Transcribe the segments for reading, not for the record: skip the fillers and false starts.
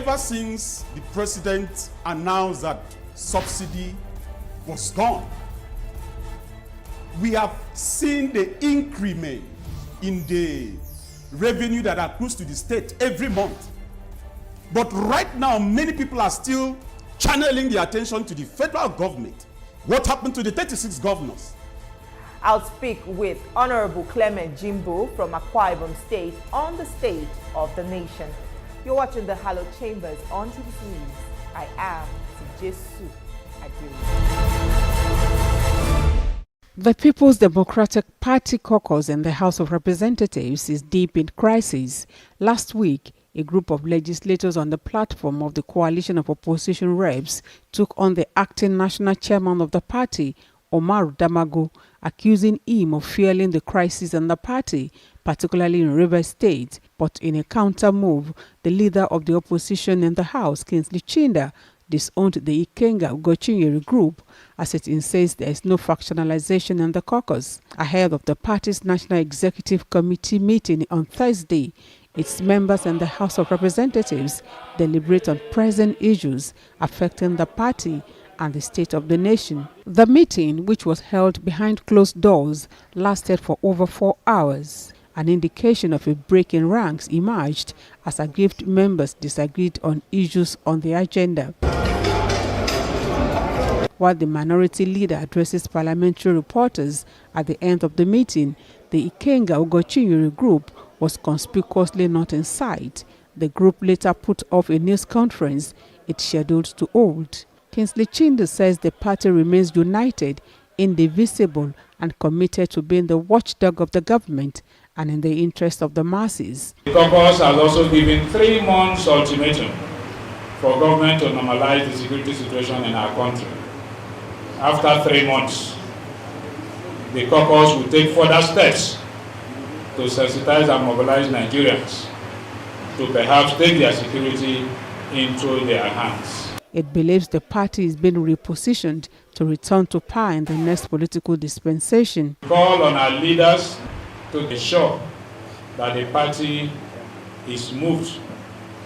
ever since the president announced that subsidy was gone, we have seen the increment in the revenue that accrues to the state every month. But right now, many people are still channeling their attention to the federal government. What happened to the 36 governors? I'll speak with Honorable Clement Jimbo from Akwa Ibom State on the state of the nation. You're watching the Hallowed Chambers on TVC News. I am Jesu Adil. The People's Democratic Party caucus in the House of Representatives is deep in crisis. Last week, a group of legislators on the platform of the coalition of opposition reps took on the acting national chairman of the party, Omar Damago, accusing him of fueling the crisis in the party, particularly in Rivers State. But in a counter move, the leader of the opposition in the House, Kingsley Chinda, disowned the Ikenga Ugochinyere group as it insists there is no factionalization in the caucus. Ahead of the party's National Executive Committee meeting on Thursday, its members in the House of Representatives deliberate on present issues affecting the party and the state of the nation. The meeting, which was held behind closed doors, lasted for over 4 hours. An indication of a break in ranks emerged as aggrieved members disagreed on issues on the agenda. While the minority leader addresses parliamentary reporters at the end of the meeting, the Ikenga Ugochinyere group was conspicuously not in sight. The group later put off a news conference it scheduled to hold. Kingsley Chinda says the party remains united, indivisible, and committed to being the watchdog of the government and in the interest of the masses. The caucus has also given 3 months ultimatum for government to normalize the security situation in our country. After 3 months, the caucus will take further steps to sensitize and mobilize Nigerians to perhaps take their security into their hands. It believes the party is being repositioned to return to power in the next political dispensation. Call on our leaders to ensure that the party is moved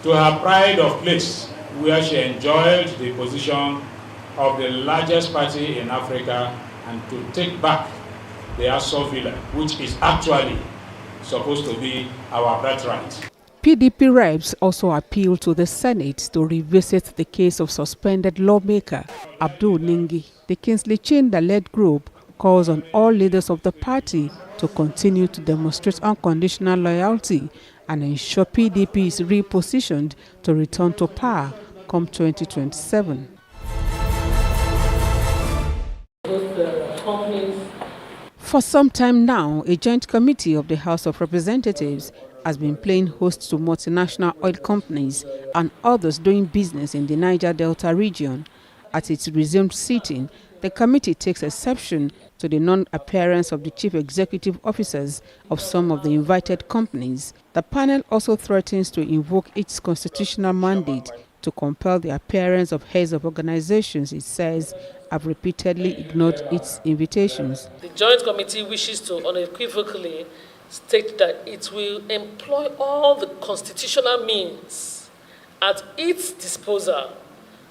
to her pride of place, where she enjoyed the position of the largest party in Africa, and to take back the Aso Villa, which is actually supposed to be our birthright. PDP reps also appealed to the Senate to revisit the case of suspended lawmaker Abdul Ningi. The Kingsley Chinda-led group calls on all leaders of the party to continue to demonstrate unconditional loyalty and ensure PDP is repositioned to return to power come 2027. For some time now, a joint committee of the House of Representatives has been playing host to multinational oil companies and others doing business in the Niger Delta region. At its resumed sitting, the committee takes exception to the non-appearance of the chief executive officers of some of the invited companies. The panel also threatens to invoke its constitutional mandate to compel the appearance of heads of organizations it says have repeatedly ignored its invitations. The Joint Committee wishes to unequivocally state that it will employ all the constitutional means at its disposal,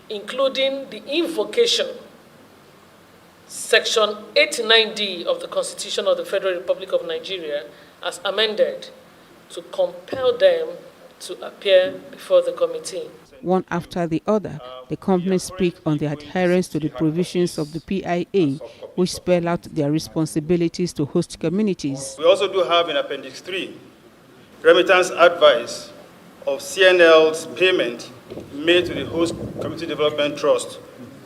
including the invocation, Section 89D of the Constitution of the Federal Republic of Nigeria, as amended, to compel them to appear before the committee. One after the other, the companies speak on their adherence to the provisions of the PIA, which spell out their responsibilities to host communities. We also do have in Appendix 3, remittance advice of CNL's payment made to the Host Community Development Trust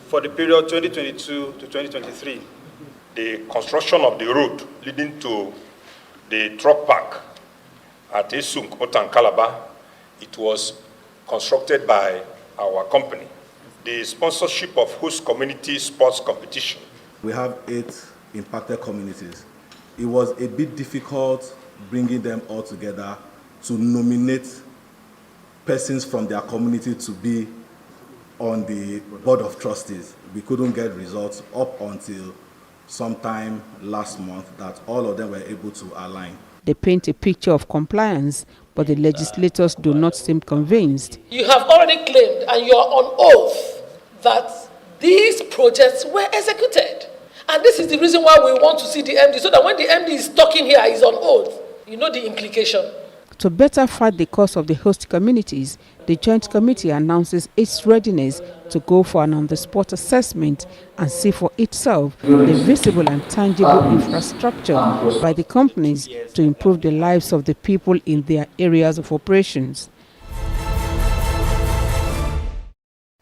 for the period 2022 to 2023. The construction of the road leading to the truck park at Esunk, Otan, Calabar, it was constructed by our company. The sponsorship of host community sports competition. We have 8 impacted communities. It was a bit difficult bringing them all together to nominate persons from their community to be on the board of trustees. We couldn't get results up until sometime last month that all of them were able to align. They paint a picture of compliance, but the legislators do not seem convinced. You have already claimed, and you are on oath, that these projects were executed. And this is the reason why we want to see the MD, so that when the MD is talking here, he's on oath. You know the implication. To better fight the cause of the host communities, the Joint Committee announces its readiness to go for an on-the-spot assessment and see for itself the visible and tangible infrastructure by the companies to improve the lives of the people in their areas of operations.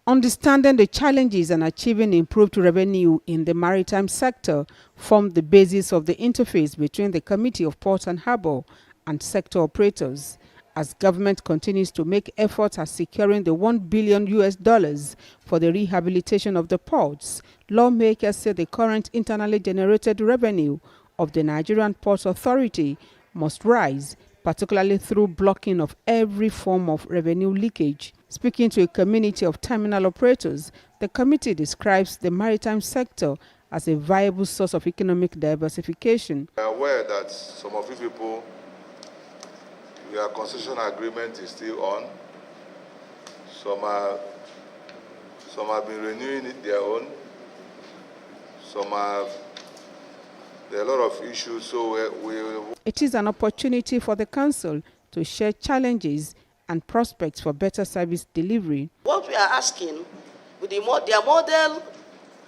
Understanding the challenges and achieving improved revenue in the maritime sector form the basis of the interface between the Committee of Port and Harbour and sector operators. As government continues to make efforts at securing the $1 billion for the rehabilitation of the ports, lawmakers say the current internally generated revenue of the Nigerian Ports Authority must rise, particularly through blocking of every form of revenue leakage. Speaking to a community of terminal operators, the committee describes the maritime sector as a viable source of economic diversification. We are aware that some of you people, their concession agreement is still on. Some have been renewing it their own. There are a lot of issues, so It is an opportunity for the council to share challenges and prospects for better service delivery. What we are asking, with their model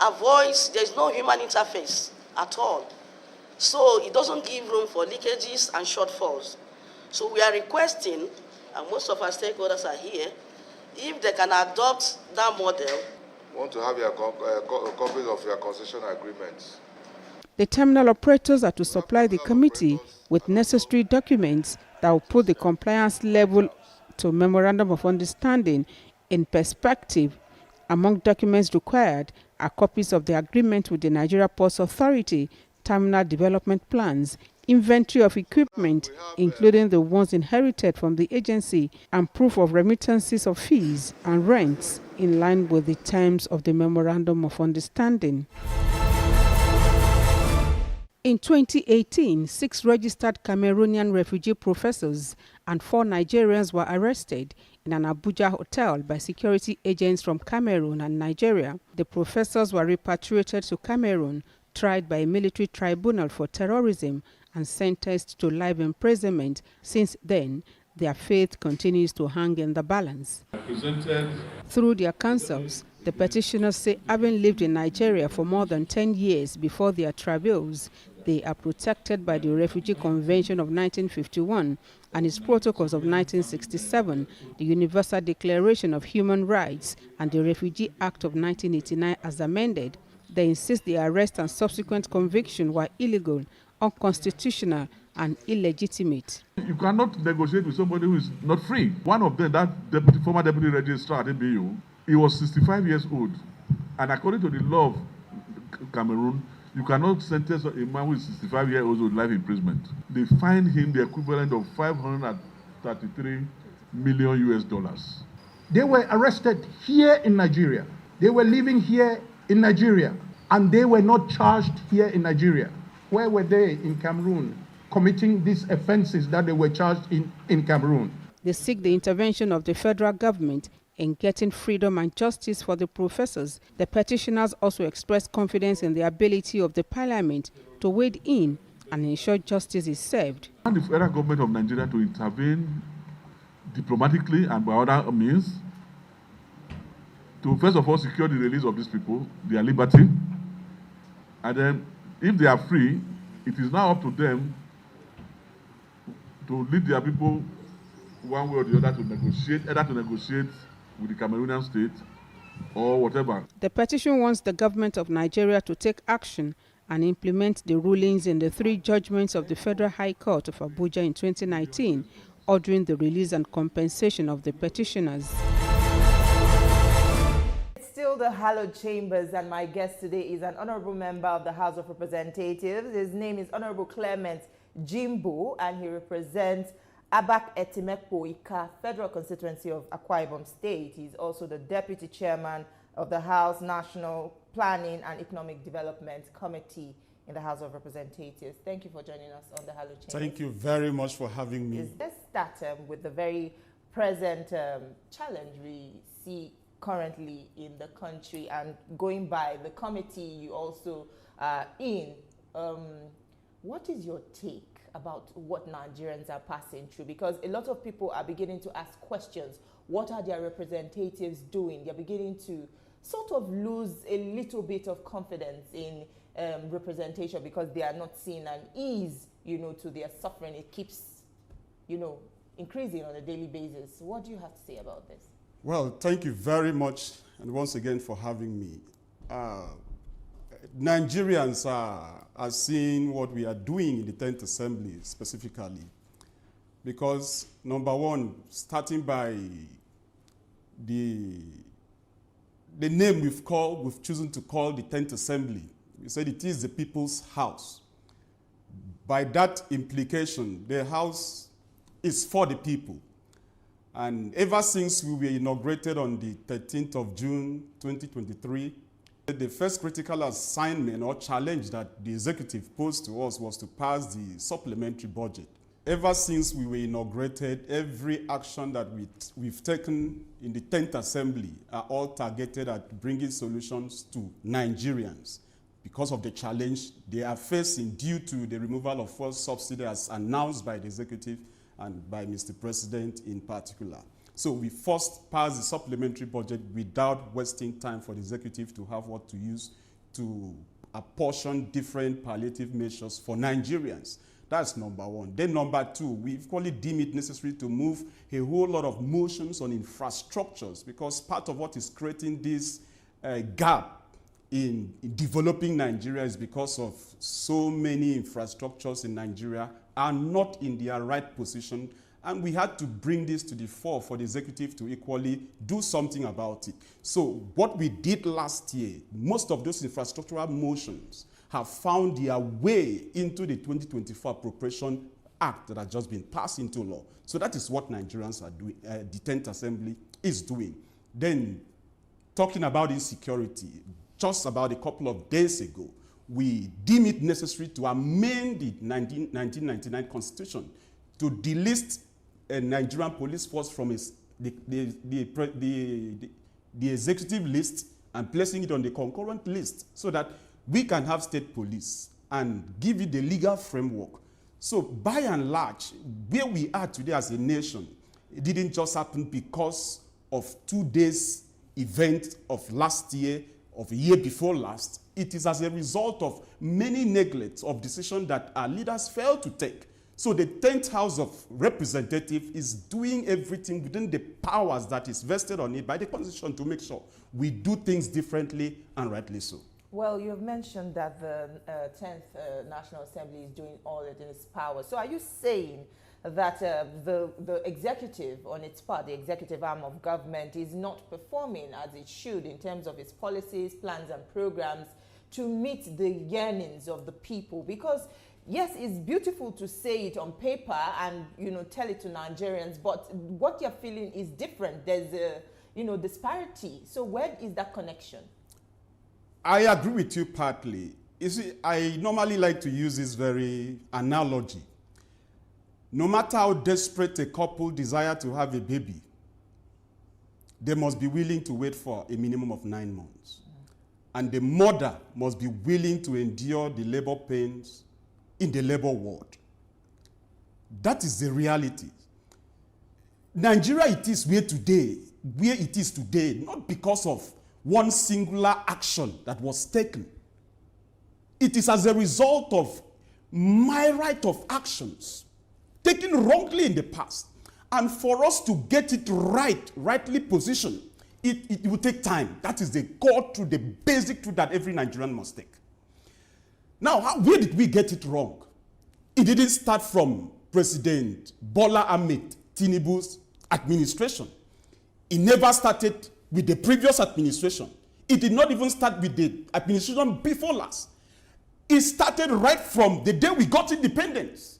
avoids, there is no human interface at all. So it doesn't give room for leakages and shortfalls. So we are requesting, and most of our stakeholders are here, if they can adopt that model. Want to have your copies of your concession agreements. The terminal operators are to supply the committee with necessary documents that will put the compliance level to Memorandum of Understanding in perspective. Among documents required are copies of the agreement with the Nigeria Ports Authority, terminal development plans, inventory of equipment, including the ones inherited from the agency, and proof of remittances of fees and rents in line with the terms of the Memorandum of Understanding. In 2018, 6 registered Cameroonian refugee professors and 4 Nigerians were arrested in an Abuja hotel by security agents from Cameroon and Nigeria. The professors were repatriated to Cameroon, tried by a military tribunal for terrorism, and sentenced to life imprisonment. Since then, their fate continues to hang in the balance. Through their counsels, the petitioners say, having lived in Nigeria for more than 10 years before their travails, they are protected by the Refugee Convention of 1951 and its protocols of 1967, the Universal Declaration of Human Rights, and the Refugee Act of 1989 as amended. They insist the arrest and subsequent conviction were illegal, unconstitutional, and illegitimate. You cannot negotiate with somebody who is not free. One of them, that former deputy registrar at ABU, he was 65 years old. And according to the law of Cameroon, you cannot sentence a man who is 65 years old with life imprisonment. They fined him the equivalent of $533 million. They were arrested here in Nigeria. They were living here in Nigeria. And they were not charged here in Nigeria. Where were they in Cameroon committing these offenses that they were charged in Cameroon? They seek the intervention of the federal government in getting freedom and justice for the professors. The petitioners also express confidence in the ability of the parliament to wade in and ensure justice is served. And the federal government of Nigeria to intervene diplomatically and by other means to first of all secure the release of these people, their liberty, and then if they are free, it is now up to them to lead their people one way or the other to negotiate, either to negotiate with the Cameroonian state or whatever. The petition wants the government of Nigeria to take action and implement the rulings in the 3 judgments of the Federal High Court of Abuja in 2019, ordering the release and compensation of the petitioners. It's still the hallowed chambers, and my guest today is an honorable member of the House of Representatives. His name is Honorable Clement Jimbo, and he represents Abak Etimekpo Ika, Federal Constituency of Akwa Ibom State. He's also the Deputy Chairman of the House National Planning and Economic Development Committee in the House of Representatives. Thank you for joining us on the Hello Chambers. Thank you very much for having me. Let's start with the very present challenge we see currently in the country, and going by the committee you also are in. What is your take about what Nigerians are passing through? Because a lot of people are beginning to ask questions. What are their representatives doing? They're beginning to sort of lose a little bit of confidence in representation because they are not seeing an ease, to their suffering. It keeps, increasing on a daily basis. What do you have to say about this? Well, thank you very much, and once again for having me. Nigerians are seeing what we are doing in the 10th Assembly specifically, because number one, starting by the name we've chosen to call the 10th Assembly. We said it is the People's House. By that implication, the House is for the people. And ever since we were inaugurated on the 13th of June 2023, the first critical assignment or challenge that the executive posed to us was to pass the supplementary budget. Ever since we were inaugurated, every action that we've taken in the 10th Assembly are all targeted at bringing solutions to Nigerians because of the challenge they are facing due to the removal of fuel subsidy as announced by the executive and by Mr. President in particular. So we first passed the supplementary budget without wasting time for the executive to have what to use to apportion different palliative measures for Nigerians. That's number one. Then number two, we've equally deemed it necessary to move a whole lot of motions on infrastructures, because part of what is creating this gap in developing Nigeria is because of so many infrastructures in Nigeria are not in their right position, and we had to bring this to the fore for the executive to equally do something about it. So what we did last year, most of those infrastructural motions have found their way into the 2024 Appropriation Act that has just been passed into law. So that is what Nigerians are doing, the 10th Assembly is doing. Then, talking about insecurity, just about a couple of days ago, we deem it necessary to amend the 1999 Constitution to delist a Nigerian police force from the executive list and placing it on the concurrent list so that we can have state police and give it the legal framework. So by and large, where we are today as a nation, it didn't just happen because of 2 days event of last year, of a year before last. It is as a result of many neglects of decisions that our leaders failed to take. So the 10th House of Representatives is doing everything within the powers that is vested on it by the Constitution to make sure we do things differently and rightly so. Well, you have mentioned that the 10th National Assembly is doing all that in its power. So are you saying that the executive on its part, the executive arm of government, is not performing as it should in terms of its policies, plans and programs to meet the yearnings of the people? Because yes, it's beautiful to say it on paper and, tell it to Nigerians, but what you're feeling is different. There's a, disparity. So where is that connection? I agree with you partly. You see, I normally like to use this very analogy. No matter how desperate a couple desire to have a baby, they must be willing to wait for a minimum of 9 months. And the mother must be willing to endure the labor pains in the labor ward. That is the reality. Nigeria, it is where it is today, not because of one singular action that was taken. It is as a result of myriad of actions taken wrongly in the past. And for us to get it rightly positioned, it will take time. That is the core truth, the basic truth that every Nigerian must take. Now, where did we get it wrong? It didn't start from President Bola Ahmed Tinubu's administration. It never started with the previous administration. It did not even start with the administration before last. It started right from the day we got independence,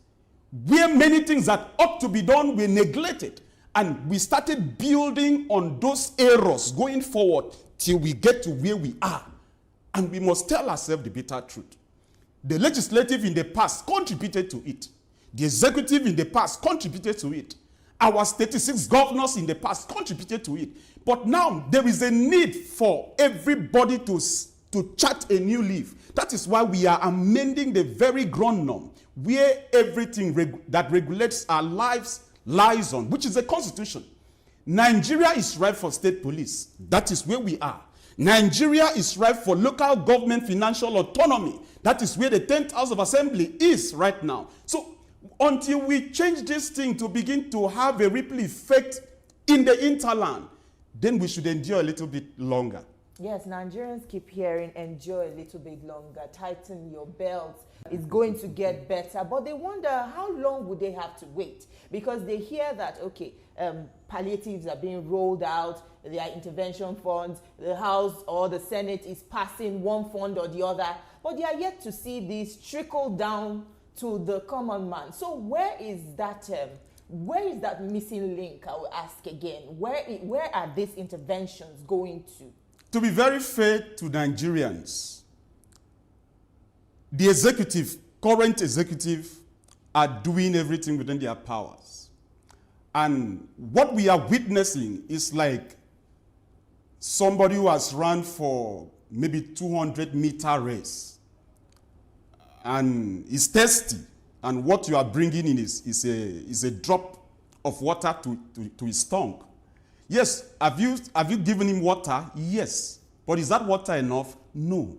where many things that ought to be done were neglected. And we started building on those errors going forward till we get to where we are. And we must tell ourselves the bitter truth. The legislative in the past contributed to it. The executive in the past contributed to it. Our 36 governors in the past contributed to it. But now there is a need for everybody to chart a new leaf. That is why we are amending the very ground norm where everything that regulates our lives lies on, which is the Constitution. Nigeria is ripe for state police. That is where we are. Nigeria is ripe for local government financial autonomy. That is where the 10th House of Assembly is right now. So until we change this thing to begin to have a ripple effect in the hinterland, then we should endure a little bit longer. Yes, Nigerians keep hearing endure a little bit longer, tighten your belts, it's going to get better. But they wonder how long would they have to wait? Because they hear that, okay, palliatives are being rolled out, there are intervention funds, the House or the Senate is passing one fund or the other, but they are yet to see these trickle down to the common man. So where is that missing link, I will ask again? Where are these interventions going to? To be very fair to Nigerians, the current executive are doing everything within their powers. And what we are witnessing is like somebody who has run for maybe 200-meter race and is thirsty, and what you are bringing in is a drop of water to his tongue. Yes, have you given him water? Yes. But is that water enough? No.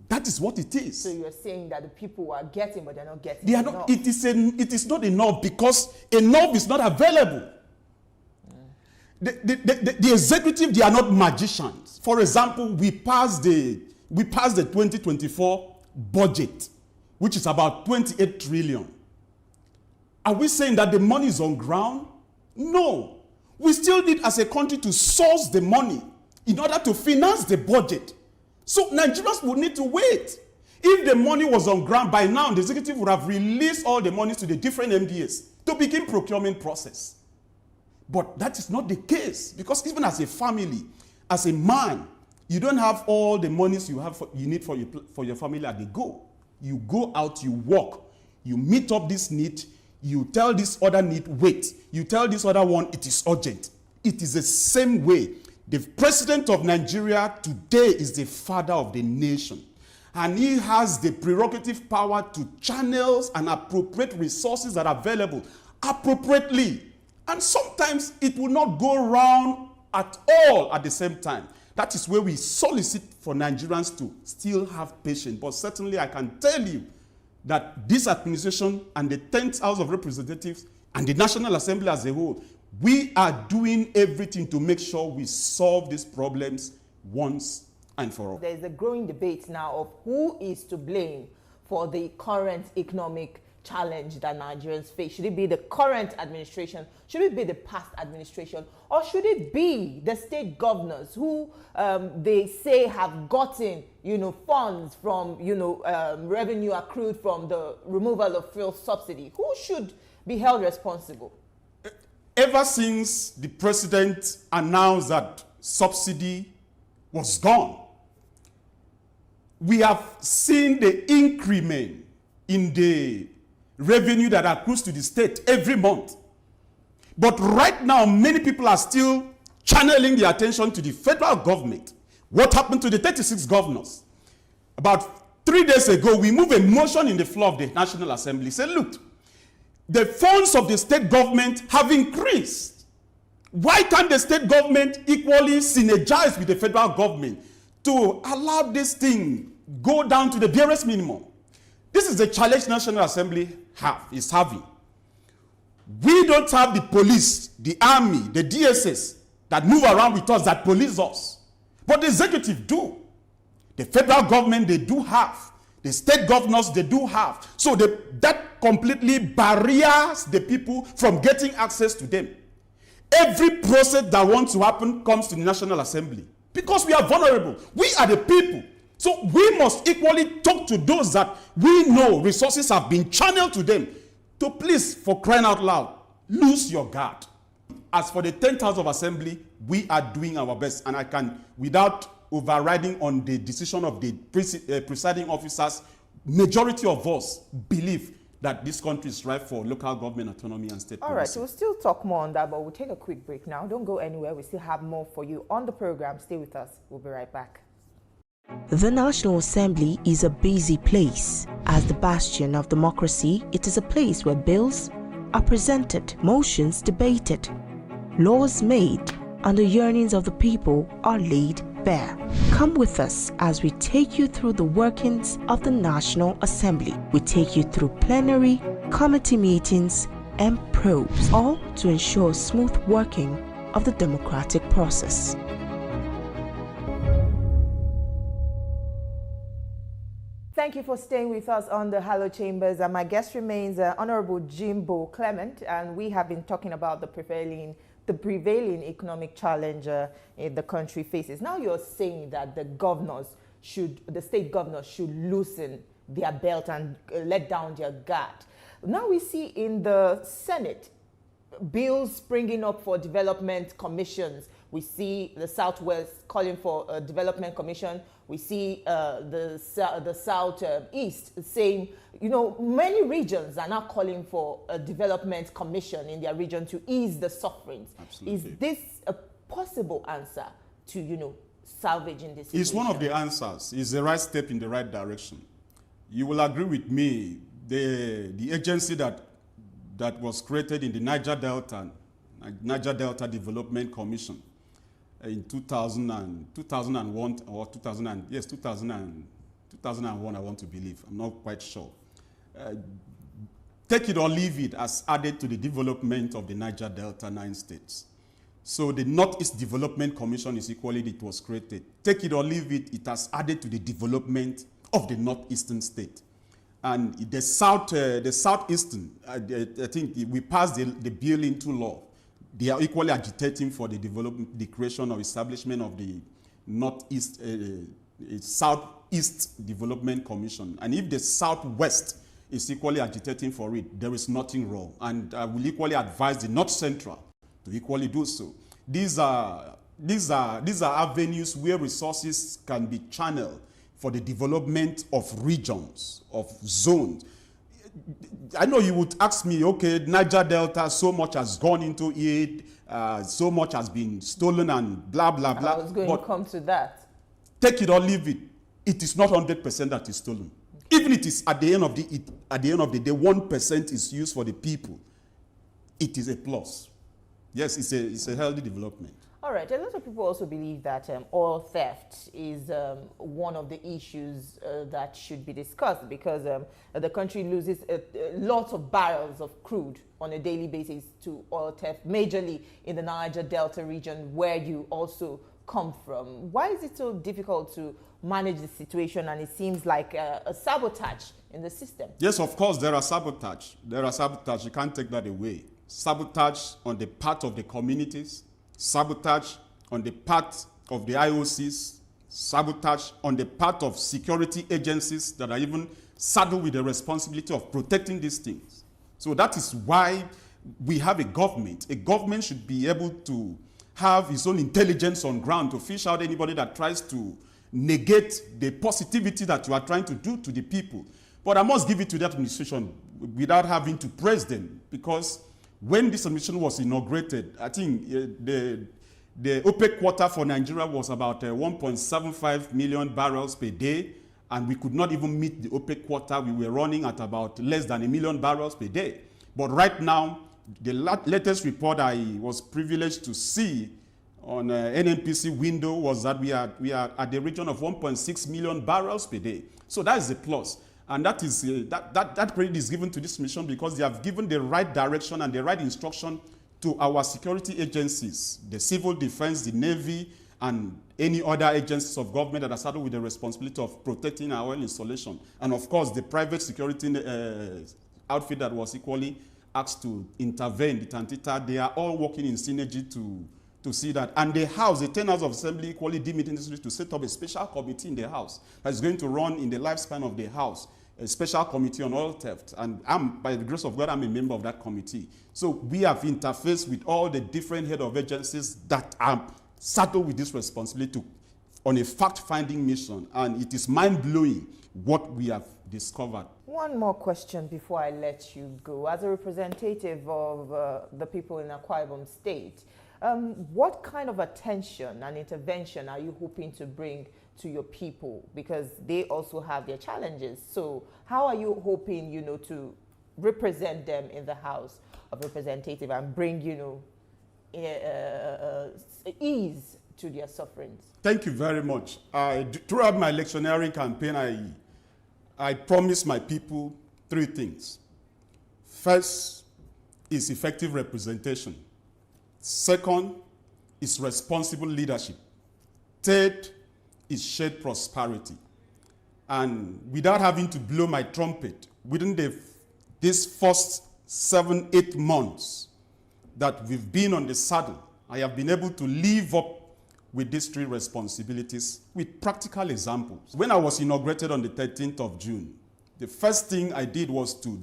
That is what it is. So you're saying that the people are getting, but they're not getting enough. It is not enough because enough is not available. The executive, they are not magicians. For example, we passed the 2024 budget, which is about 28 trillion. Are we saying that the money is on ground? No. We still need as a country to source the money in order to finance the budget. So Nigerians would need to wait. If the money was on ground by now, the executive would have released all the money to the different MDAs to begin procurement process. But that is not the case, because even as a family, as a man, you don't have all the monies you need for your family at the go. You go out, you work, you meet up this need, you tell this other need, wait. You tell this other one, it is urgent. It is the same way. The president of Nigeria today is the father of the nation. And he has the prerogative power to channel and appropriate resources that are available appropriately. And sometimes it will not go round at all at the same time. That is where we solicit for Nigerians to still have patience. But certainly I can tell you that this administration and the 10th House of Representatives and the National Assembly as a whole, we are doing everything to make sure we solve these problems once and for all. There is a growing debate now of who is to blame for the current economic challenge that Nigerians face. Should it be the current administration? Should it be the past administration? Or should it be the state governors who they say have gotten, funds from, revenue accrued from the removal of fuel subsidy? Who should be held responsible? Ever since the president announced that subsidy was gone, we have seen the increment in the revenue that accrues to the state every month. But right now, many people are still channeling their attention to the federal government. What happened to the 36 governors? About 3 days ago, we moved a motion in the floor of the National Assembly. Say, look, the funds of the state government have increased. Why can't the state government equally synergize with the federal government to allow this thing go down to the barest minimum? This is the challenge National Assembly is having. We don't have the police, the army, the DSS that move around with us, that police us. But the executive do. The federal government, they do have. The state governors, they do have. So that completely barriers the people from getting access to them. Every process that wants to happen comes to the National Assembly because we are vulnerable. We are the people. So we must equally talk to those that we know resources have been channeled to them to please, for crying out loud, lose your guard. As for the 10th House of Assembly, we are doing our best, and I can, without overriding on the decision of the presiding officers, majority of us believe that this country is ripe for local government autonomy and state All right, policy. we'll still talk more on that, but we'll take a quick break now. Don't go anywhere. We still have more for you on the program. Stay with us. We'll be right back. The National Assembly is a busy place. As the bastion of democracy, it is a place where bills are presented, motions debated, laws made, and the yearnings of the people are laid bare. Come with us as we take you through the workings of the National Assembly. We take you through plenary, committee meetings, and probes, all to ensure smooth working of the democratic process. Thank you for staying with us on the Hello Chambers, and my guest remains Honorable Jimbo Clement, and we have been talking about the prevailing economic challenge the country faces. Now you're saying that the state governors should loosen their belt and let down their guard. Now we see in the Senate bills springing up for development commissions. We see the Southwest calling for a development commission. We see the Southeast saying, many regions are now calling for a development commission in their region to ease the sufferings. Absolutely. Is this a possible answer to, salvaging this situation? It's one of the answers. It's the right step in the right direction. You will agree with me, the agency that was created in the Niger Delta Development Commission in 2001 or 2001, I want to believe. I'm not quite sure. Take it or leave it as added to the development of the Niger Delta 9 states. So the Northeast Development Commission is equally, it was created. Take it or leave it, it has added to the development of the Northeastern state. And the Southeastern, I think we passed the bill into law. They are equally agitating for the creation or establishment of the Southeast Development Commission. And if the Southwest is equally agitating for it, there is nothing wrong. And I will equally advise the North Central to equally do so. These are avenues where resources can be channeled for the development of regions, of zones. I know you would ask me, okay, Niger Delta, so much has gone into it, so much has been stolen and blah, blah, blah. I was going to come to that. Take it or leave it. It is not 100% that is stolen. Okay. Even it is at the end of the day, 1% is used for the people. It is a plus. Yes, it's a healthy development. All right. A lot of people also believe that oil theft is one of the issues that should be discussed because the country loses lots of barrels of crude on a daily basis to oil theft, majorly in the Niger Delta region where you also come from. Why is it so difficult to manage the situation, and it seems like a sabotage in the system? Yes, of course, there are sabotage. There are sabotage. You can't take that away. Sabotage on the part of the communities, sabotage on the part of the IOCs, sabotage on the part of security agencies that are even saddled with the responsibility of protecting these things. So that is why we have a government. A government should be able to have its own intelligence on ground to fish out anybody that tries to negate the positivity that you are trying to do to the people. But I must give it to the administration without having to praise them, because when this administration was inaugurated, I think the OPEC quota for Nigeria was about 1.75 million barrels per day, and we could not even meet the OPEC quota. We were running at about less than 1 million barrels per day. But right now, the latest report I was privileged to see on NNPC window was that we are at the region of 1.6 million barrels per day. So that is a plus. And that is that credit is given to this mission because they have given the right direction and the right instruction to our security agencies, the civil defense, the Navy, and any other agencies of government that are saddled with the responsibility of protecting our oil installation. And of course, the private security outfit that was equally asked to intervene, the Tantita, they are all working in synergy to see that. And the House, the 10 House of Assembly equally deem it necessary to set up a special committee in the House that is going to run in the lifespan of the House, a special committee on oil theft. And by the grace of God, I'm a member of that committee. So we have interfaced with all the different head of agencies that are saddled with this responsibility on a fact-finding mission. And it is mind-blowing what we have discovered. One more question before I let you go. As a representative of the people in Akwa Ibom State, what kind of attention and intervention are you hoping to bring to your people? Because they also have their challenges. So how are you hoping, to represent them in the House of Representatives and bring, ease to their sufferings? Thank you very much. Throughout my electioneering campaign, I promised my people three things. First is effective representation. Second is responsible leadership. Third is shared prosperity. And without having to blow my trumpet, within these first 7-8 months that we've been on the saddle, I have been able to live up with these three responsibilities with practical examples. When I was inaugurated on the 13th of June, the first thing I did was to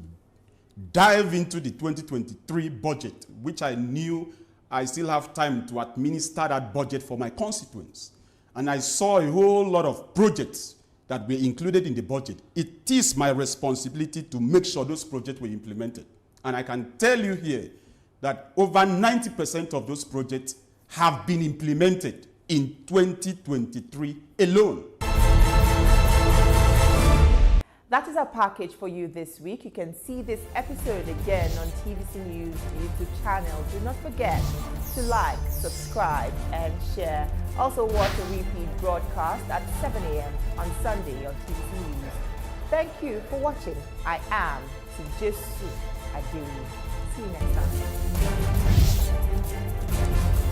dive into the 2023 budget, which I knew I still have time to administer that budget for my constituents. And I saw a whole lot of projects that were included in the budget. It is my responsibility to make sure those projects were implemented. And I can tell you here that over 90% of those projects have been implemented in 2023 alone. That is our package for you this week. You can see this episode again on TVC News YouTube channel. Do not forget to like, subscribe, and share. Also watch a repeat broadcast at 7 a.m. on Sunday on TVC News. Thank you for watching. I am Tijesu Adiri. See you next time.